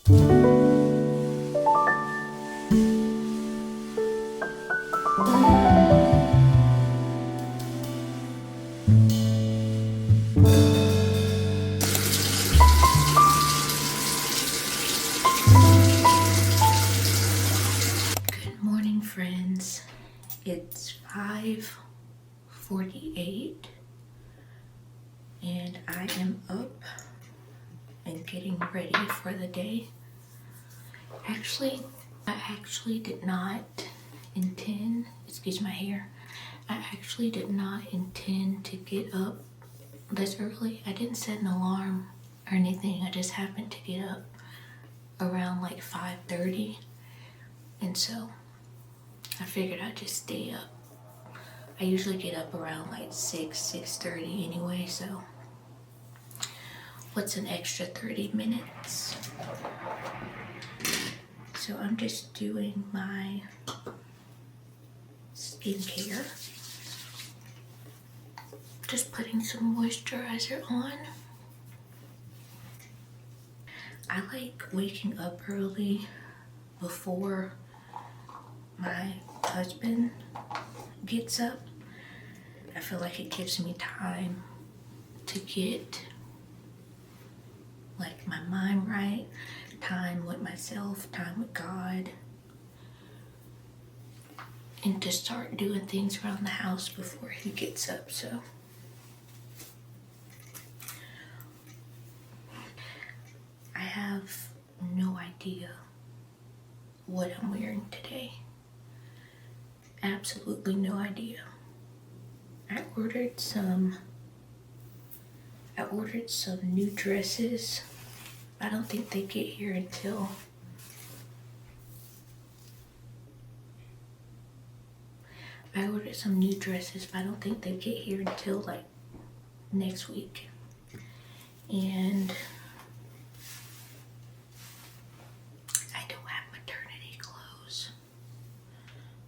Good morning, friends. It's 5:48 and I am up and getting ready for the day. I actually did not intend, excuse my hair, I actually did not intend to get up this early. I didn't set an alarm or anything. I just happened to get up around like 5:30, and so I figured I'd just stay up. I usually get up around like 6:30 anyway, so what's an extra 30 minutes? So I'm just doing my skincare. Just putting some moisturizer on. I like waking up early before my husband gets up. I feel like it gives me time to get like my mind right, time with myself, time with God, and to start doing things around the house before he gets up. So I have no idea what I'm wearing today. Absolutely no idea. I ordered some new dresses. I don't think they get here until I ordered some new dresses, but I don't think they get here until like next week. And I don't have maternity clothes.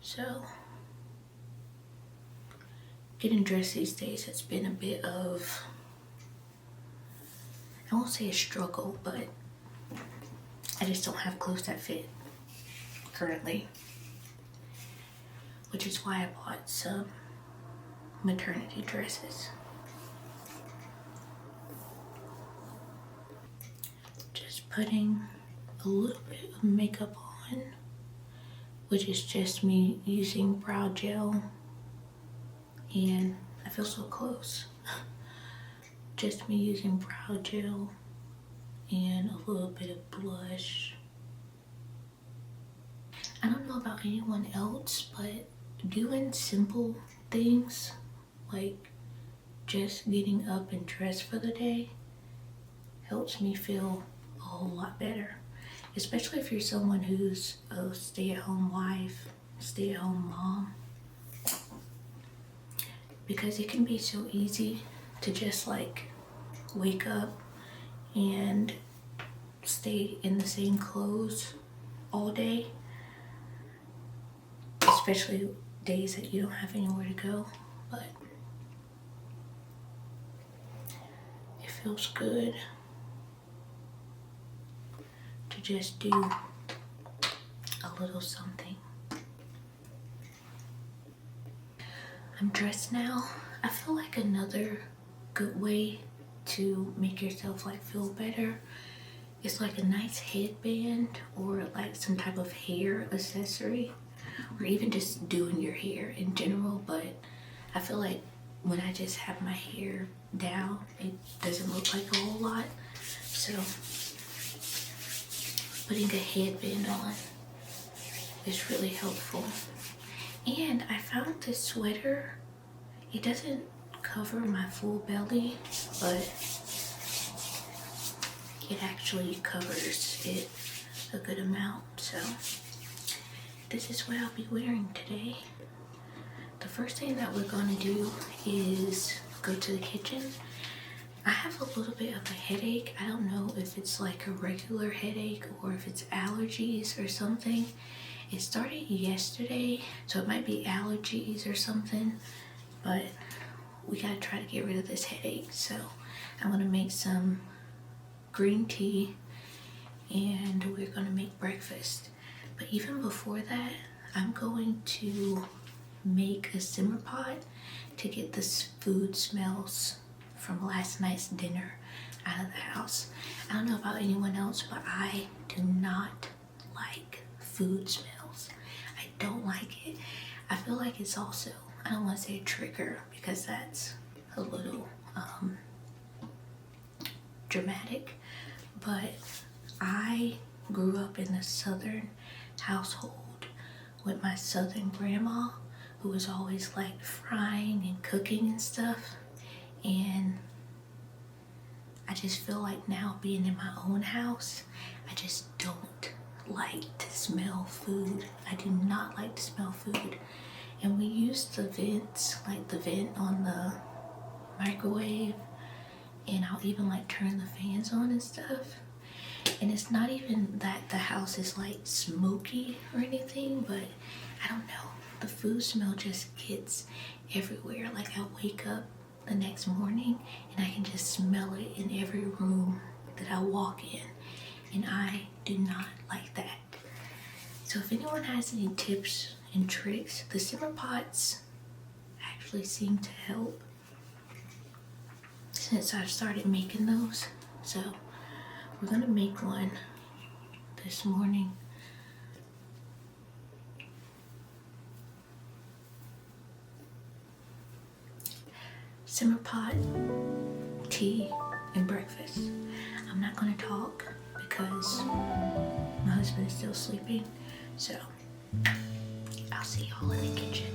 So getting dressed these days has been a bit of, I won't say a struggle, but I just don't have clothes that fit currently, which is why I bought some maternity dresses. Just putting a little bit of makeup on, which is just me using brow gel, and I feel so close. Just me using brow gel and a little bit of blush. I don't know about anyone else, but doing simple things like just getting up and dressed for the day helps me feel a whole lot better, especially if you're someone who's a stay-at-home wife, stay-at-home mom, because it can be so easy to just like wake up and stay in the same clothes all day, especially days that you don't have anywhere to go. But it feels good to just do a little something. I'm dressed now. I feel like another good way to make yourself like feel better is like a nice headband or like some type of hair accessory, or even just doing your hair in general. But I feel like when I just have my hair down, it doesn't look like a whole lot. So putting a headband on is really helpful. And I found this sweater. It doesn't cover my full belly, but it actually covers it a good amount. So this is what I'll be wearing today. The first thing that we're gonna do is go to the kitchen. I have a little bit of a headache. I don't know if it's like a regular headache or if it's allergies or something. It started yesterday, so it might be allergies or something, but we gotta try to get rid of this headache. So I'm gonna make some green tea and we're gonna make breakfast. But even before that, I'm going to make a simmer pot to get the food smells from last night's dinner out of the house. I don't know about anyone else, but I do not like food smells. I don't like it. I feel like it's also, I don't want to say a trigger because that's a little dramatic, but I grew up in a southern household with my southern grandma who was always like frying and cooking and stuff, and I just feel like now being in my own house, I just don't like to smell food. I do not like to smell food. And we use the vents, like the vent on the microwave, and I'll even like turn the fans on and stuff. And it's not even that the house is like smoky or anything, but I don't know. The food smell just gets everywhere. Like I wake up the next morning and I can just smell it in every room that I walk in. And I do not like that. So if anyone has any tips and tricks, the simmer pots actually seem to help since I've started making those. So we're gonna make one this morning. Simmer pot, tea, and breakfast. I'm not gonna talk because my husband is still sleeping, so I'll see y'all in the kitchen.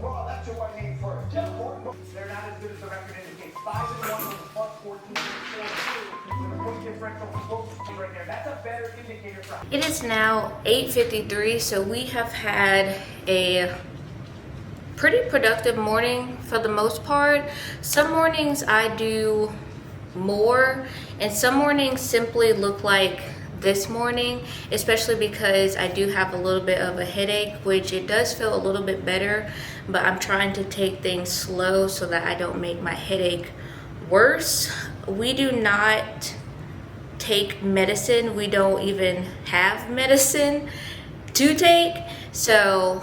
raw. That's who I need first. Just more. They're not as good as the record indicates. 5-1 with a plus 14.42 with a point differential for both right there. That's a better indicator for. It is now 8:53, so we have had a pretty productive morning for the most part. Some mornings I do more, and some mornings simply look like this morning, especially because I do have a little bit of a headache, which it does feel a little bit better, but I'm trying to take things slow so that I don't make my headache worse. We do not take medicine. We don't even have medicine to take, so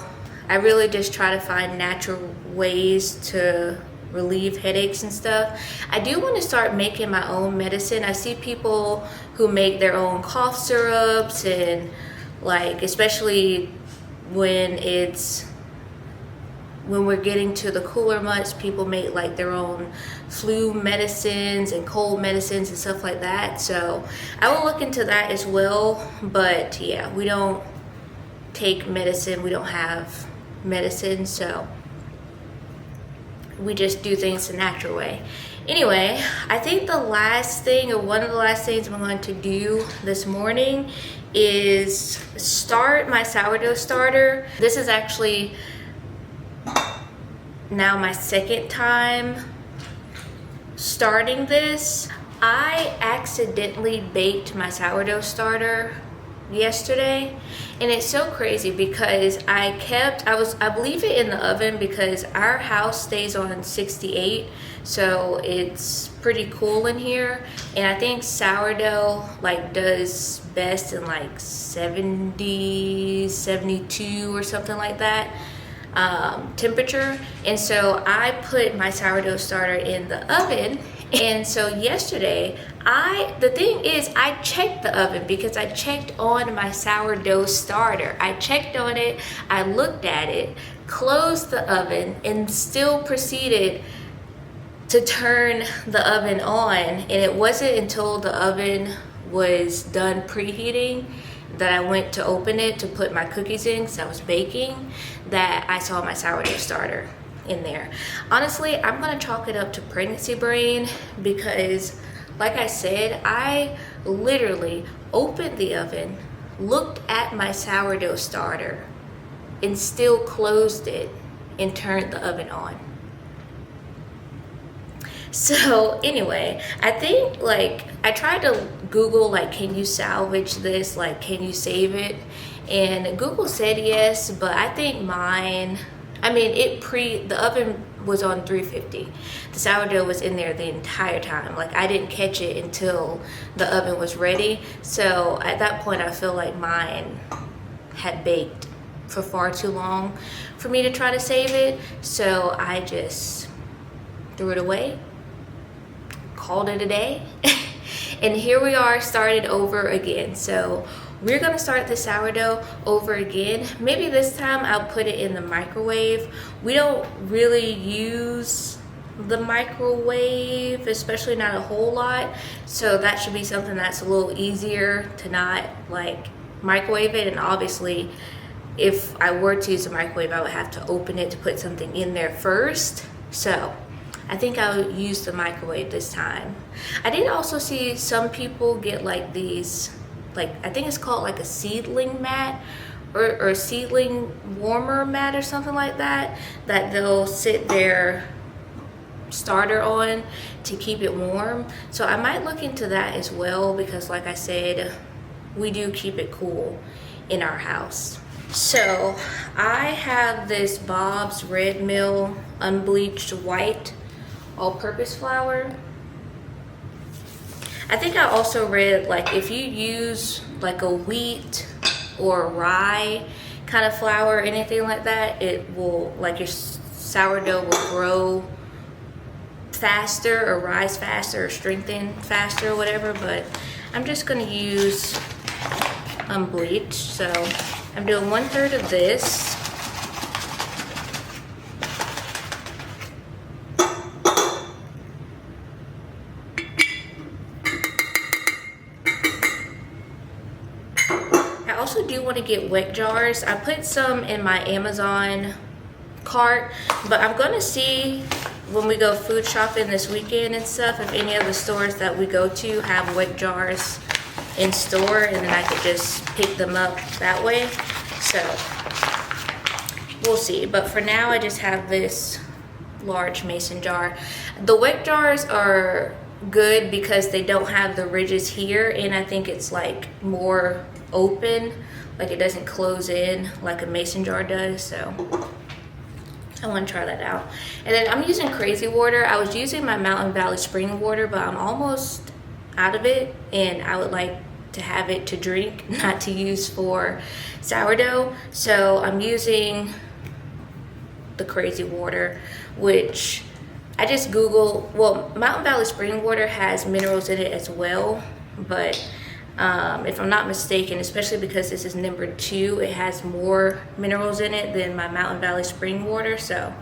I really just try to find natural ways to relieve headaches and stuff. I do want to start making my own medicine. I see people who make their own cough syrups, and like, especially when we're getting to the cooler months, people make like their own flu medicines and cold medicines and stuff like that. So I will look into that as well. But yeah, we don't take medicine. We don't have medicine, so we just do things the natural way. Anyway, I think the last thing, or one of the last things I'm going to do this morning is start my sourdough starter. This is actually now my second time starting this. I accidentally baked my sourdough starter yesterday, and it's so crazy because I believe it in the oven because our house stays on 68, so it's pretty cool in here, and I think sourdough like does best in like 70, 72 or something like that temperature. And so I put my sourdough starter in the oven. And so yesterday, the thing is, I checked the oven because I checked on my sourdough starter. I checked on it, I looked at it, closed the oven, and still proceeded to turn the oven on. And it wasn't until the oven was done preheating that I went to open it to put my cookies in, because I was baking, that I saw my sourdough starter in there. Honestly, I'm gonna chalk it up to pregnancy brain, because like I said, I literally opened the oven, looked at my sourdough starter, and still closed it and turned the oven on. So anyway, I think like I tried to Google like, can you salvage this, like can you save it, and Google said yes, but I think mine, I mean, the oven was on 350. The sourdough was in there the entire time. Like, I didn't catch it until the oven was ready. So at that point, I feel like mine had baked for far too long for me to try to save it. So I just threw it away, called it a day. And here we are, started over again. So we're gonna start the sourdough over again. Maybe this time I'll put it in the microwave. We don't really use the microwave, especially not a whole lot. So that should be something that's a little easier to not like microwave it. And obviously, if I were to use a microwave, I would have to open it to put something in there first. So I think I'll use the microwave this time. I did also see some people get like these, like I think it's called like a seedling mat or seedling warmer mat or something like that, that they'll sit their starter on to keep it warm. So I might look into that as well, because like I said, we do keep it cool in our house. So I have this Bob's Red Mill unbleached white all-purpose flour. I think I also read like if you use like a wheat or rye kind of flour or anything like that, it will, like your sourdough will grow faster or rise faster or strengthen faster or whatever. But I'm just gonna use unbleached. So I'm doing 1/3 of this. I also do want to get wet jars. I put some in my Amazon cart, but I'm gonna see when we go food shopping this weekend and stuff if any of the stores that we go to have wick jars in store, and then I could just pick them up that way. So we'll see, but for now I just have this large mason jar. The wick jars are good because they don't have the ridges here, and I think it's like more open, like it doesn't close in like a mason jar does. So I want to try that out. And then I'm using crazy water. I was using my Mountain Valley spring water, but I'm almost out of it, and I would like to have it to drink, not to use for sourdough. So I'm using the crazy water, which I just Googled. Well, Mountain Valley spring water has minerals in it as well, but if I'm not mistaken, especially because this is number 2, it has more minerals in it than my Mountain Valley spring water. So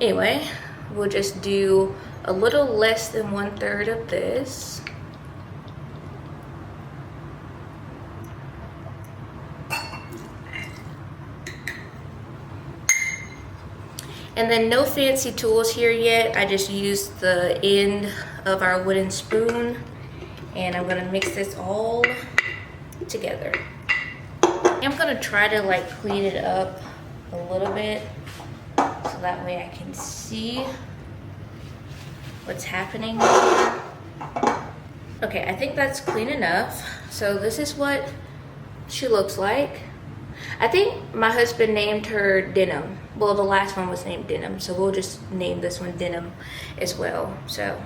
anyway, we'll just do a little less than 1/3 of this. And then no fancy tools here yet. I just used the end of our wooden spoon, and I'm gonna mix this all together. I'm gonna try to like clean it up a little bit so that way I can see what's happening here. Okay, I think that's clean enough. So this is what she looks like. I think my husband named her Denim. Well, the last one was named Denim, so we'll just name this one Denim as well. So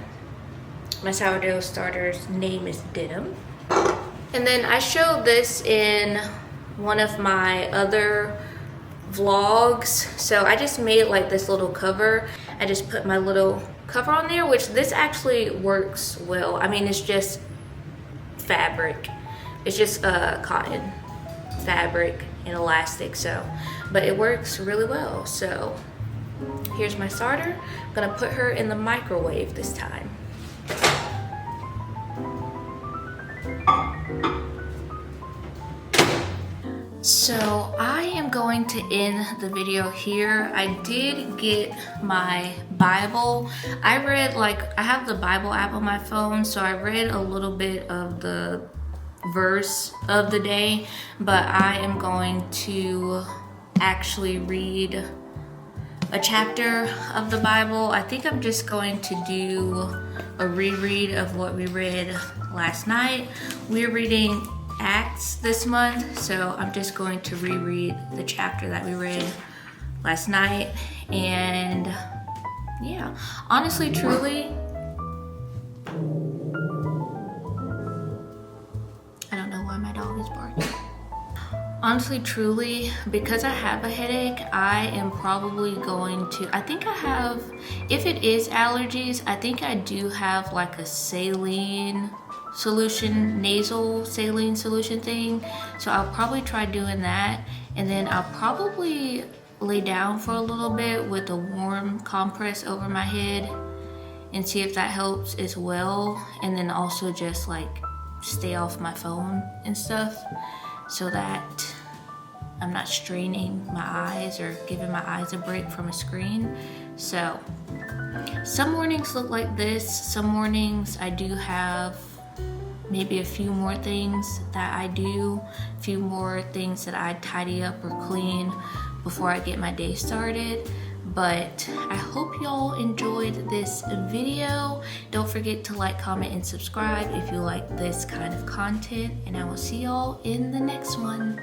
my sourdough starter's name is Denim. And then I showed this in one of my other vlogs. So I just made like this little cover. I just put my little cover on there, which this actually works well. I mean, it's just fabric. It's just cotton fabric and elastic, so but it works really well. So here's my starter. I'm gonna put her in the microwave this time. So I am going to end the video here. I did get my Bible. I have the Bible app on my phone, so I read a little bit of the verse of the day, but I am going to actually read a chapter of the Bible. I think I'm just going to do a reread of what we read last night. We're reading Acts this month, so I'm just going to reread the chapter that we read last night. And yeah, honestly, truly, I don't know why my dog is barking. Honestly, truly, because I have a headache, I am probably going to, I think I have, if it is allergies, I think I do have like a saline solution, nasal saline solution thing. So I'll probably try doing that. And then I'll probably lay down for a little bit with a warm compress over my head and see if that helps as well. And then also just like stay off my phone and stuff, so that I'm not straining my eyes or giving my eyes a break from a screen. So some mornings look like this. Some mornings I do have maybe a few more things that I do, a few more things that I tidy up or clean before I get my day started. But I hope y'all enjoyed this video. Don't forget to like, comment, and subscribe if you like this kind of content, and I will see y'all in the next one.